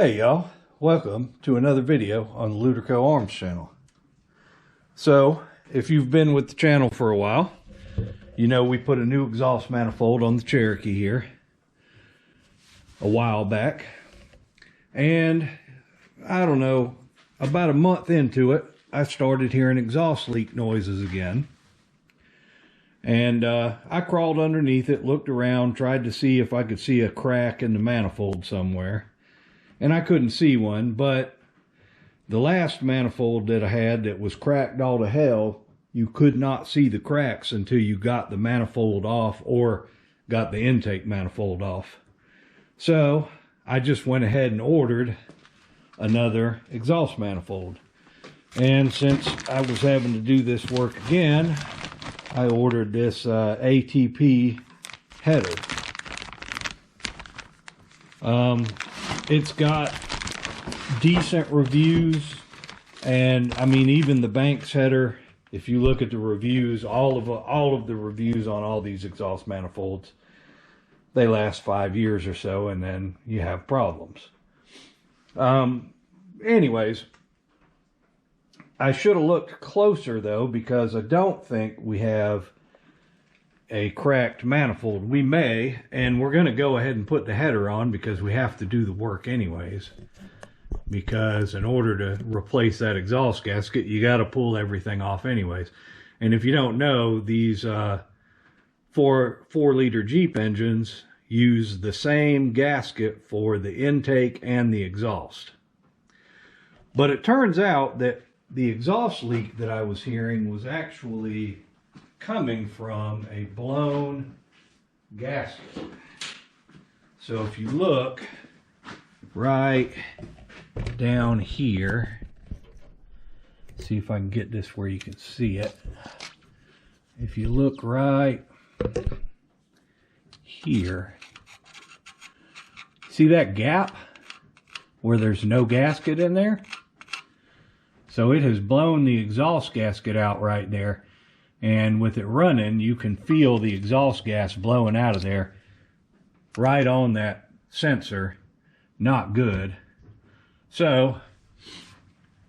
Hey y'all, welcome to another video on the Luderco Arms channel. So, if you've been with the channel for a while, you know we put a new exhaust manifold on the Cherokee here a while back. And, I don't know, about a month into it, I started hearing exhaust leak noises again. And I crawled underneath it, looked around, tried to see if I could see a crack in the manifold somewhere. And I couldn't see one, but the last manifold that I had that was cracked all to hell, you could not see the cracks until you got the manifold off or got the intake manifold off. So I just went ahead and ordered another exhaust manifold. And since I was having to do this work again, I ordered this ATP header. It's got decent reviews, and I mean even the Banks header, if you look at the reviews, all of the reviews on all these exhaust manifolds, they last 5 years or so and then you have problems. Anyways, I should have looked closer though, because I don't think we have a cracked manifold. We may, and we're going to go ahead and put the header on because we have to do the work anyways. Because in order to replace that exhaust gasket, you got to pull everything off anyways. And if you don't know, these 4-liter Jeep engines use the same gasket for the intake and the exhaust. But it turns out that the exhaust leak that I was hearing was actually coming from a blown gasket. So if you look right down here, see if I can get this where you can see it. If you look right here, see that gap where there's no gasket in there? So it has blown the exhaust gasket out right there. And with it running, you can feel the exhaust gas blowing out of there right on that sensor. Not good. So,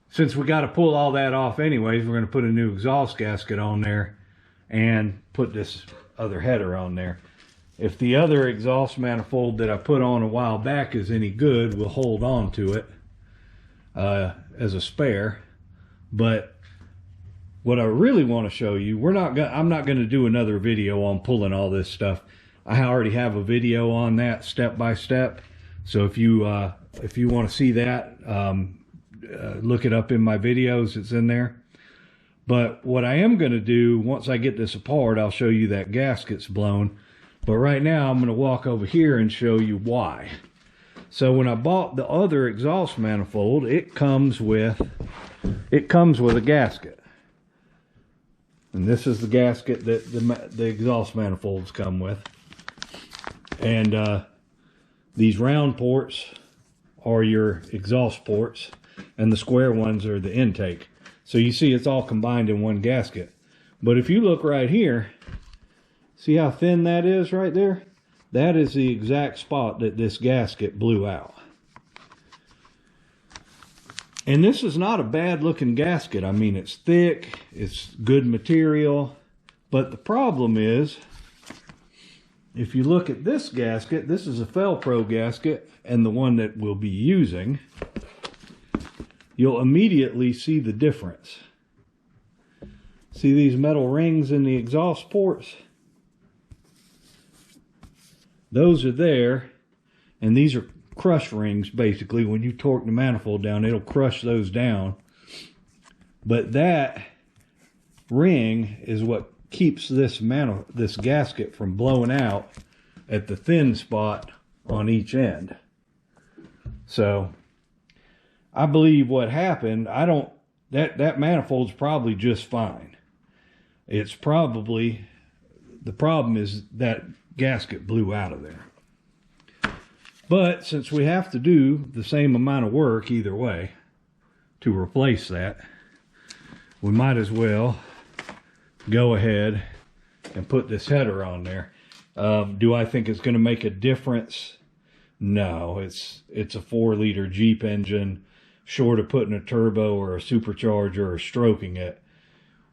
since we got to pull all that off anyways, we're going to put a new exhaust gasket on there and put this other header on there. If the other exhaust manifold that I put on a while back is any good, we'll hold on to it as a spare. But what I really want to show you, I'm not going to do another video on pulling all this stuff. I already have a video on that step by step. So if you want to see that, look it up in my videos. It's in there. But what I am going to do, once I get this apart, I'll show you that gasket's blown. But right now I'm going to walk over here and show you why. So when I bought the other exhaust manifold, it comes with a gasket. And this is the gasket that the exhaust manifolds come with. And these round ports are your exhaust ports, and the square ones are the intake. So you see it's all combined in one gasket. But if you look right here, see how thin that is right there? That is the exact spot that this gasket blew out. And this is not a bad looking gasket. I mean, it's thick, it's good material. But the problem is, if you look at this gasket, this is a Felpro gasket, and the one that we'll be using, you'll immediately see the difference. See these metal rings in the exhaust ports? Those are there, and these are crush rings. Basically, when you torque the manifold down, it'll crush those down. But that ring is what keeps this gasket from blowing out at the thin spot on each end. So I believe what happened, that manifold's probably just fine. It's probably, the problem is that gasket blew out of there. But since we have to do the same amount of work either way to replace that, we might as well go ahead and put this header on there. Do I think it's going to make a difference No, it's a 4-liter Jeep engine. Short of putting a turbo or a supercharger or stroking it,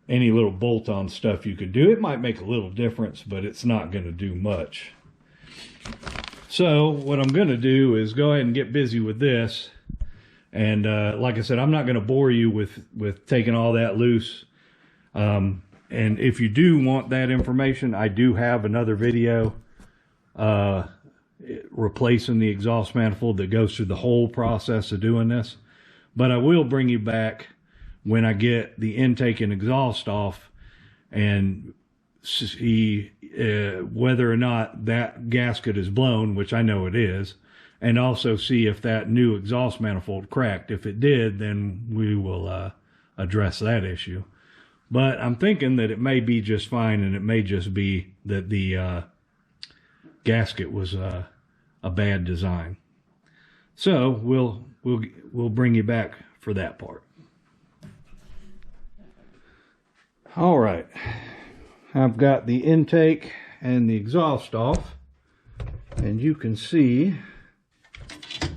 any little bolt-on stuff you could do. It might make a little difference, but it's not going to do much. So what I'm going to do is go ahead and get busy with this. And like I said, I'm not going to bore you with taking all that loose. And if you do want that information, I do have another video replacing the exhaust manifold that goes through the whole process of doing this. But I will bring you back when I get the intake and exhaust off and see whether or not that gasket is blown, which I know it is, and also see if that new exhaust manifold cracked. If it did, then we will address that issue. But I'm thinking that it may be just fine, and it may just be that the gasket was a bad design. So we'll bring you back for that part. All right, I've got the intake and the exhaust off, and you can see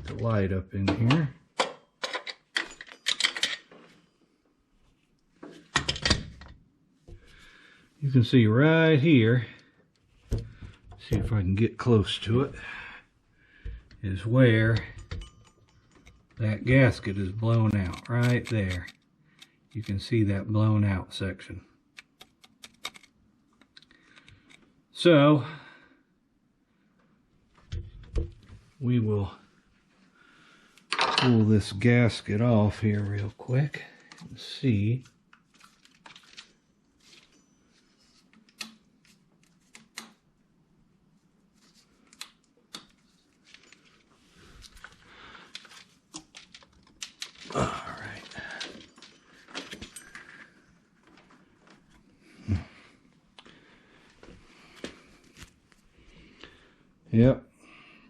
the light up in here. You can see right here, see if I can get close to it, is where that gasket is blown out, right there. You can see that blown out section. So we will pull this gasket off here real quick and see. Yep,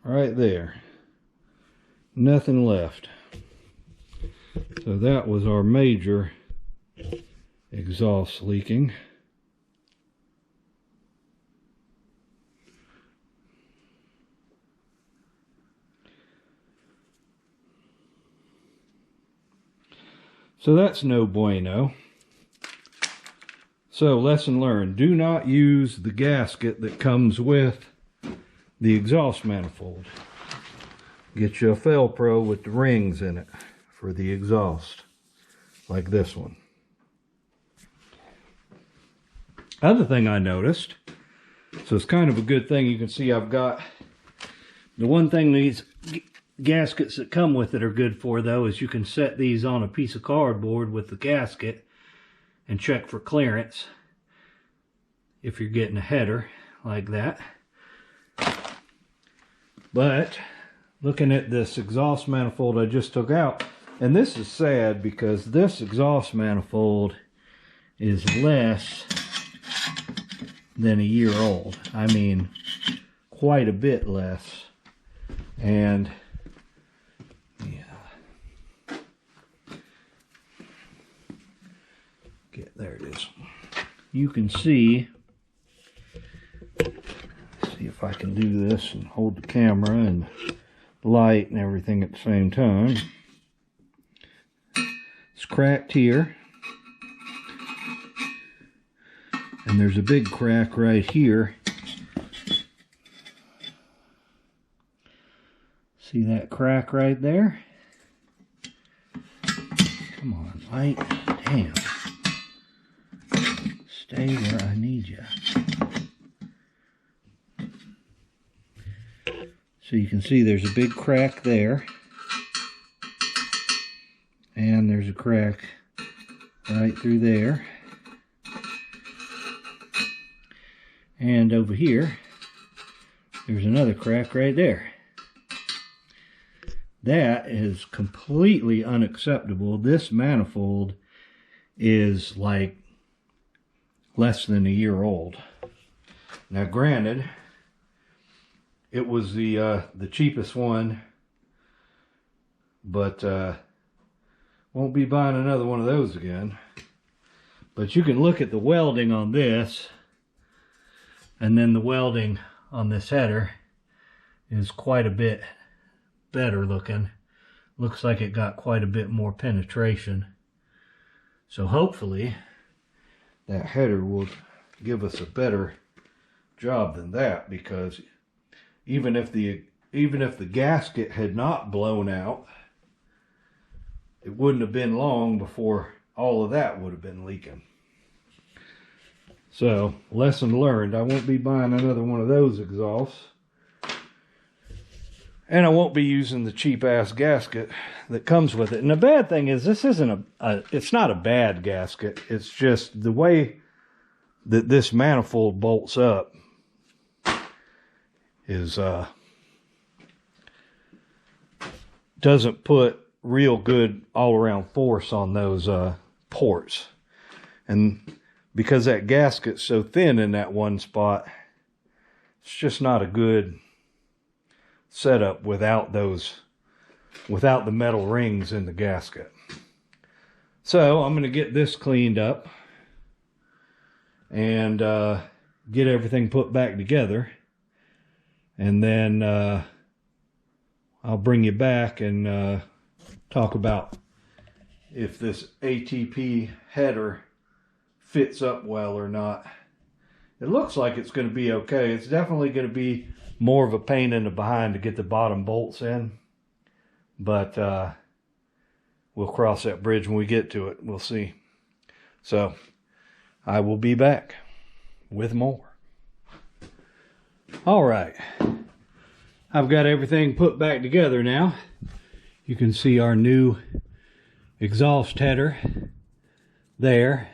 right there. Nothing left. So that was our major exhaust leaking. So that's no bueno. So lesson learned, do not use the gasket that comes with the exhaust manifold. Get you a Fel-Pro with the rings in it for the exhaust, like this one. Other thing I noticed, so it's kind of a good thing, you can see I've got, the one thing these gaskets that come with it are good for though is you can set these on a piece of cardboard with the gasket and check for clearance if you're getting a header like that. But looking at this exhaust manifold I just took out, and this is sad because this exhaust manifold is less than a year old. I mean, quite a bit less. And yeah, there it is. You can see if I can do this and hold the camera and light and everything at the same time. It's cracked here, and there's a big crack right here. See that crack right there? Come on, light. Damn. Stay where I need you. So you can see there's a big crack there, and there's a crack right through there, and over here there's another crack right there. That is completely unacceptable. This manifold is like less than a year old. Now granted, it was the cheapest one, but won't be buying another one of those again. But you can look at the welding on this, and then the welding on this header is quite a bit better looking. Looks like it got quite a bit more penetration. So hopefully that header will give us a better job than that, because even if the gasket had not blown out, it wouldn't have been long before all of that would have been leaking. So, lesson learned. I won't be buying another one of those exhausts. And I won't be using the cheap ass gasket that comes with it. And the bad thing is, this isn't it's not a bad gasket. It's just the way that this manifold bolts up is doesn't put real good all around force on those ports. And because that gasket's so thin in that one spot, it's just not a good setup without the metal rings in the gasket. So I'm going to get this cleaned up and get everything put back together, and then I'll bring you back and talk about if this ATP header fits up well or not. It looks like it's going to be okay. It's definitely going to be more of a pain in the behind to get the bottom bolts in, but we'll cross that bridge when we get to it. We'll see. So I will be back with more. All right, I've got everything put back together now. You can see our new exhaust header there,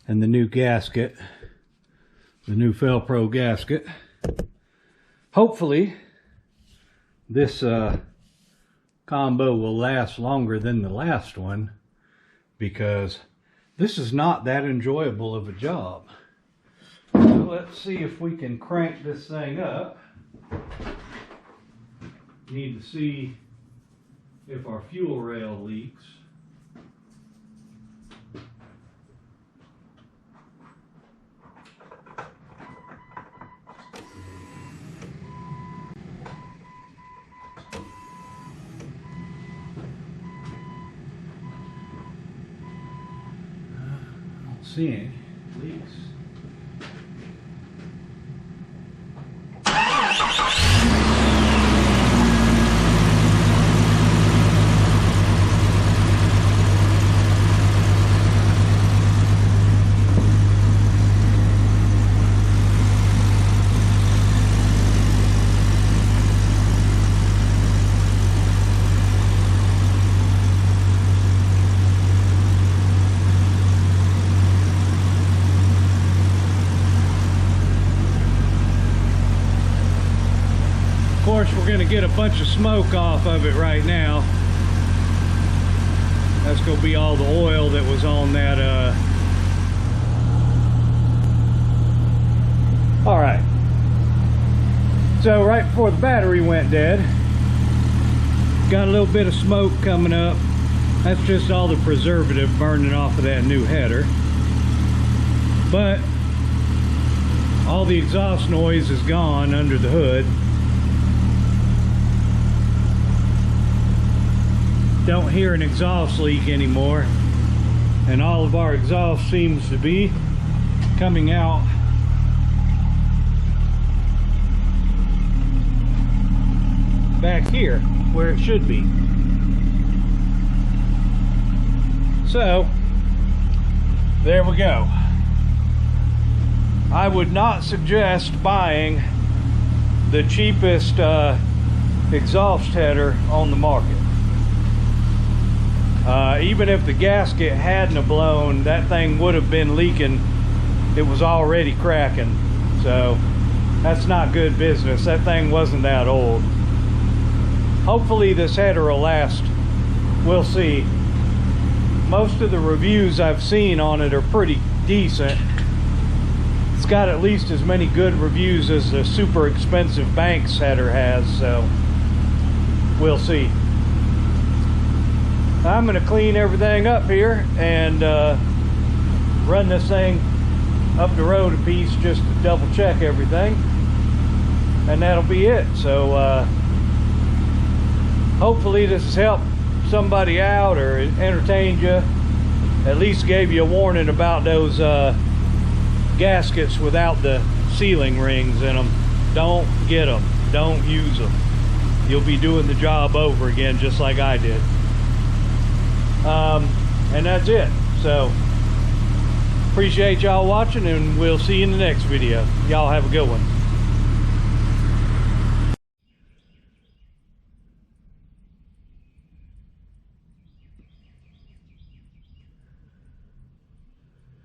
and the new gasket, the new Felpro gasket. Hopefully this combo will last longer than the last one, because this is not that enjoyable of a job. So let's see if we can crank this thing up. Need to see if our fuel rail leaks. See any leaks. Of course, we're going to get a bunch of smoke off of it right now. That's going to be all the oil that was on that. All right. So right before the battery went dead, got a little bit of smoke coming up. That's just all the preservative burning off of that new header. But all the exhaust noise is gone under the hood. Don't hear an exhaust leak anymore, and all of our exhaust seems to be coming out back here where it should be. So there we go. I would not suggest buying the cheapest exhaust header on the market. Even if the gasket hadn't have blown, that thing would have been leaking. It was already cracking. So that's not good business. That thing wasn't that old. Hopefully this header will last. We'll see. Most of the reviews I've seen on it are pretty decent. It's got at least as many good reviews as the super expensive Banks header has, so we'll see. I'm going to clean everything up here and run this thing up the road a piece just to double check everything, and that'll be it. So hopefully this has helped somebody out or entertained you. At least gave you a warning about those gaskets without the sealing rings in them. Don't get them. Don't use them. You'll be doing the job over again just like I did. And that's it. So appreciate y'all watching, and we'll see you in the next video. Y'all have a good one.